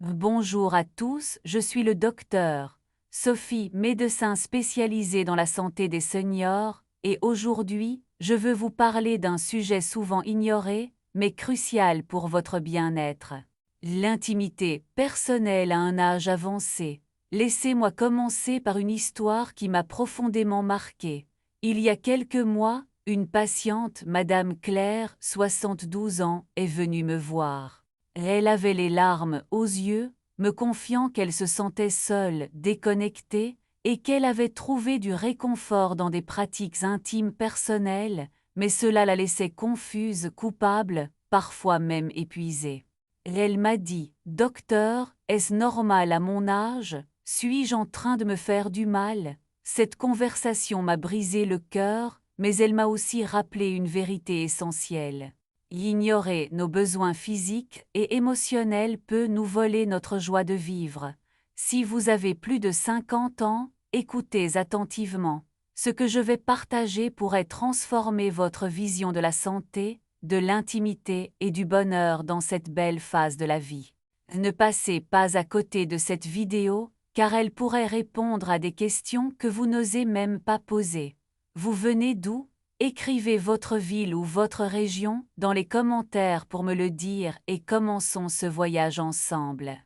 Bonjour à tous, je suis le docteur Sophie, médecin spécialisé dans la santé des seniors, et aujourd'hui, je veux vous parler d'un sujet souvent ignoré, mais crucial pour votre bien-être. L'intimité personnelle à un âge avancé. Laissez-moi commencer par une histoire qui m'a profondément marquée. Il y a quelques mois, une patiente, Madame Claire, 72 ans, est venue me voir. Elle avait les larmes aux yeux, me confiant qu'elle se sentait seule, déconnectée, et qu'elle avait trouvé du réconfort dans des pratiques intimes personnelles, mais cela la laissait confuse, coupable, parfois même épuisée. Elle m'a dit, « Docteur, est-ce normal à mon âge? Suis-je en train de me faire du mal ?» Cette conversation m'a brisé le cœur, mais elle m'a aussi rappelé une vérité essentielle. Ignorer nos besoins physiques et émotionnels peut nous voler notre joie de vivre. Si vous avez plus de 50 ans, écoutez attentivement. Ce que je vais partager pourrait transformer votre vision de la santé, de l'intimité et du bonheur dans cette belle phase de la vie. Ne passez pas à côté de cette vidéo, car elle pourrait répondre à des questions que vous n'osez même pas poser. Vous venez d'où? Écrivez votre ville ou votre région dans les commentaires pour me le dire et commençons ce voyage ensemble.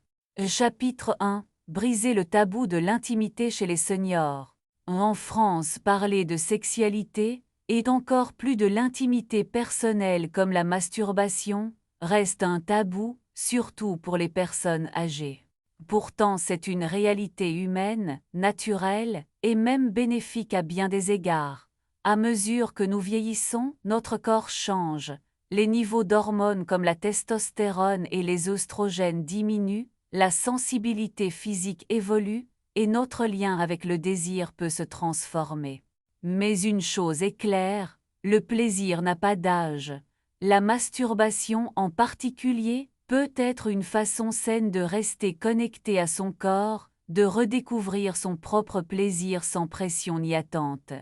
Chapitre 1. Briser le tabou de l'intimité chez les seniors. En France, parler de sexualité, et encore plus de l'intimité personnelle comme la masturbation, reste un tabou, surtout pour les personnes âgées. Pourtant, c'est une réalité humaine, naturelle, et même bénéfique à bien des égards. À mesure que nous vieillissons, notre corps change, les niveaux d'hormones comme la testostérone et les œstrogènes diminuent, la sensibilité physique évolue, et notre lien avec le désir peut se transformer. Mais une chose est claire, le plaisir n'a pas d'âge. La masturbation en particulier peut être une façon saine de rester connecté à son corps, de redécouvrir son propre plaisir sans pression ni attente.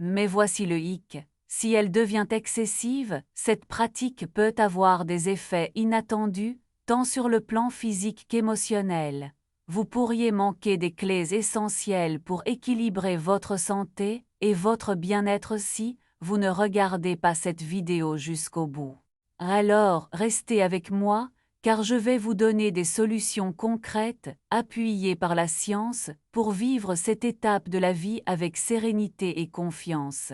Mais voici le hic, si elle devient excessive, cette pratique peut avoir des effets inattendus, tant sur le plan physique qu'émotionnel. Vous pourriez manquer des clés essentielles pour équilibrer votre santé et votre bien-être si vous ne regardez pas cette vidéo jusqu'au bout. Alors, restez avec moi, car je vais vous donner des solutions concrètes, appuyées par la science, pour vivre cette étape de la vie avec sérénité et confiance.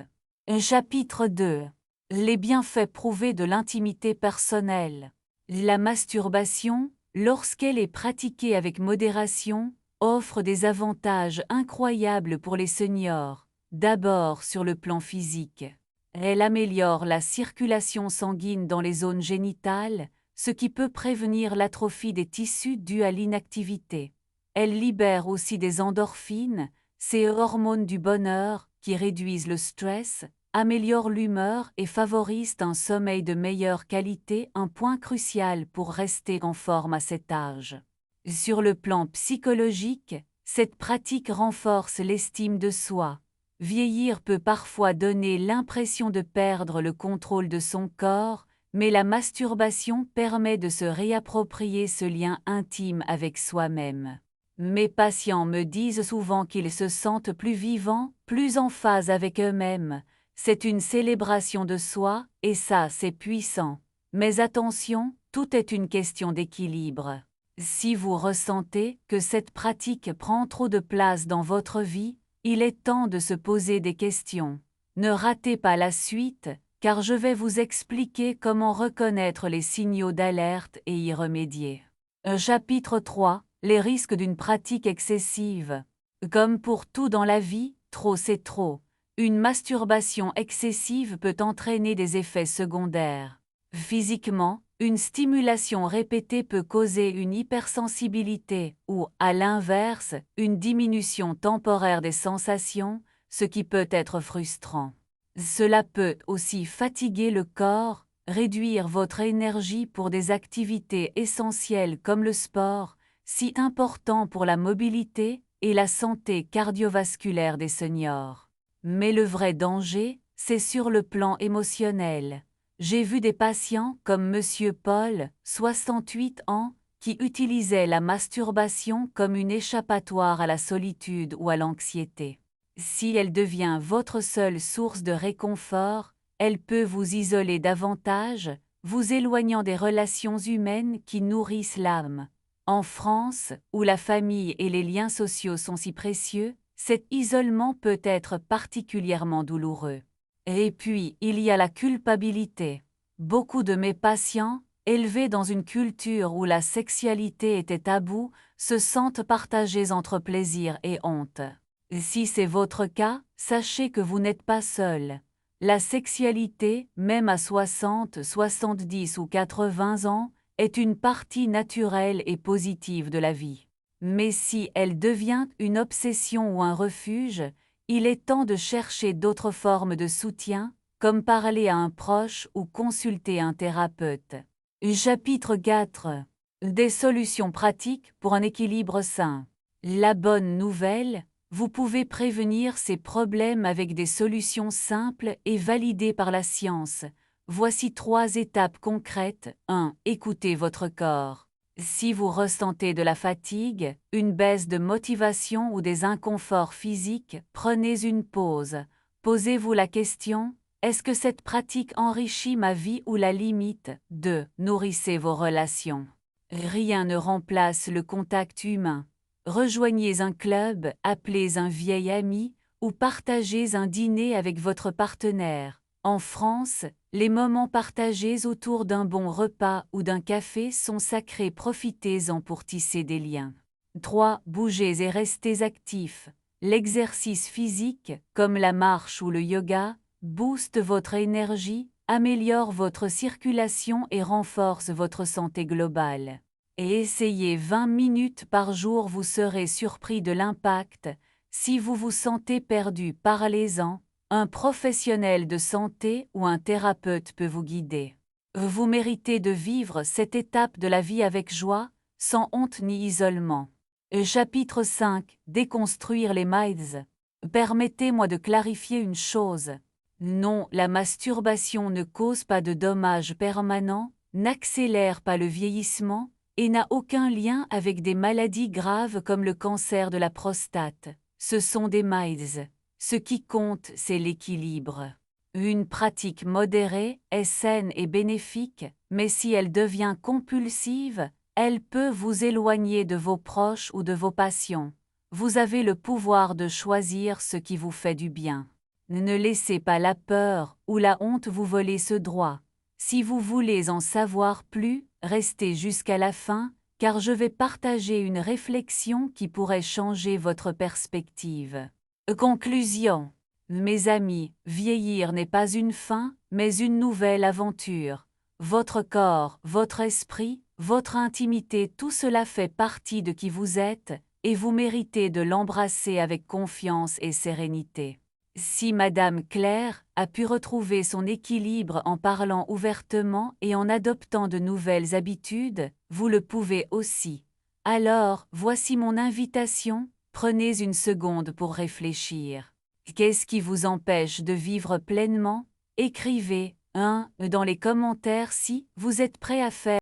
Chapitre 2. Les bienfaits prouvés de l'intimité personnelle. La masturbation, lorsqu'elle est pratiquée avec modération, offre des avantages incroyables pour les seniors, d'abord sur le plan physique. Elle améliore la circulation sanguine dans les zones génitales, ce qui peut prévenir l'atrophie des tissus due à l'inactivité. Elle libère aussi des endorphines, ces hormones du bonheur qui réduisent le stress, améliorent l'humeur et favorisent un sommeil de meilleure qualité, un point crucial pour rester en forme à cet âge. Sur le plan psychologique, cette pratique renforce l'estime de soi. Vieillir peut parfois donner l'impression de perdre le contrôle de son corps, mais la masturbation permet de se réapproprier ce lien intime avec soi-même. Mes patients me disent souvent qu'ils se sentent plus vivants, plus en phase avec eux-mêmes. C'est une célébration de soi, et ça, c'est puissant. Mais attention, tout est une question d'équilibre. Si vous ressentez que cette pratique prend trop de place dans votre vie, il est temps de se poser des questions. Ne ratez pas la suite, car je vais vous expliquer comment reconnaître les signaux d'alerte et y remédier. Chapitre 3. Les risques d'une pratique excessive. Comme pour tout dans la vie, trop c'est trop. Une masturbation excessive peut entraîner des effets secondaires. Physiquement, une stimulation répétée peut causer une hypersensibilité ou, à l'inverse, une diminution temporaire des sensations, ce qui peut être frustrant. Cela peut aussi fatiguer le corps, réduire votre énergie pour des activités essentielles comme le sport, si important pour la mobilité et la santé cardiovasculaire des seniors. Mais le vrai danger, c'est sur le plan émotionnel. J'ai vu des patients comme Monsieur Paul, 68 ans, qui utilisaient la masturbation comme une échappatoire à la solitude ou à l'anxiété. Si elle devient votre seule source de réconfort, elle peut vous isoler davantage, vous éloignant des relations humaines qui nourrissent l'âme. En France, où la famille et les liens sociaux sont si précieux, cet isolement peut être particulièrement douloureux. Et puis, il y a la culpabilité. Beaucoup de mes patients, élevés dans une culture où la sexualité était taboue, se sentent partagés entre plaisir et honte. Si c'est votre cas, sachez que vous n'êtes pas seul. La sexualité, même à 60, 70 ou 80 ans, est une partie naturelle et positive de la vie. Mais si elle devient une obsession ou un refuge, il est temps de chercher d'autres formes de soutien, comme parler à un proche ou consulter un thérapeute. Chapitre 4. Des solutions pratiques pour un équilibre sain. La bonne nouvelle, vous pouvez prévenir ces problèmes avec des solutions simples et validées par la science. Voici 3 étapes concrètes. 1. Écoutez votre corps. Si vous ressentez de la fatigue, une baisse de motivation ou des inconforts physiques, prenez une pause. Posez-vous la question: est-ce que cette pratique enrichit ma vie ou la limite? 2. Nourrissez vos relations. Rien ne remplace le contact humain. Rejoignez un club, appelez un vieil ami ou partagez un dîner avec votre partenaire. En France, les moments partagés autour d'un bon repas ou d'un café sont sacrés, profitez-en pour tisser des liens. 3. Bougez et restez actifs. L'exercice physique, comme la marche ou le yoga, booste votre énergie, améliore votre circulation et renforce votre santé globale. Et essayez 20 minutes par jour, vous serez surpris de l'impact. Si vous vous sentez perdu, parlez-en. Un professionnel de santé ou un thérapeute peut vous guider. Vous méritez de vivre cette étape de la vie avec joie, sans honte ni isolement. Chapitre 5. Déconstruire les mythes. Permettez-moi de clarifier une chose. Non, la masturbation ne cause pas de dommages permanents, n'accélère pas le vieillissement, et n'a aucun lien avec des maladies graves comme le cancer de la prostate. Ce sont des mythes. Ce qui compte, c'est l'équilibre. Une pratique modérée est saine et bénéfique, mais si elle devient compulsive, elle peut vous éloigner de vos proches ou de vos passions. Vous avez le pouvoir de choisir ce qui vous fait du bien. Ne laissez pas la peur ou la honte vous voler ce droit. Si vous voulez en savoir plus, restez jusqu'à la fin, car je vais partager une réflexion qui pourrait changer votre perspective. Conclusion. Mes amis, vieillir n'est pas une fin, mais une nouvelle aventure. Votre corps, votre esprit, votre intimité, tout cela fait partie de qui vous êtes, et vous méritez de l'embrasser avec confiance et sérénité. Si Madame Claire a pu retrouver son équilibre en parlant ouvertement et en adoptant de nouvelles habitudes, vous le pouvez aussi. Alors, voici mon invitation, prenez une seconde pour réfléchir. Qu'est-ce qui vous empêche de vivre pleinement? Écrivez 1 dans les commentaires si vous êtes prêt à faire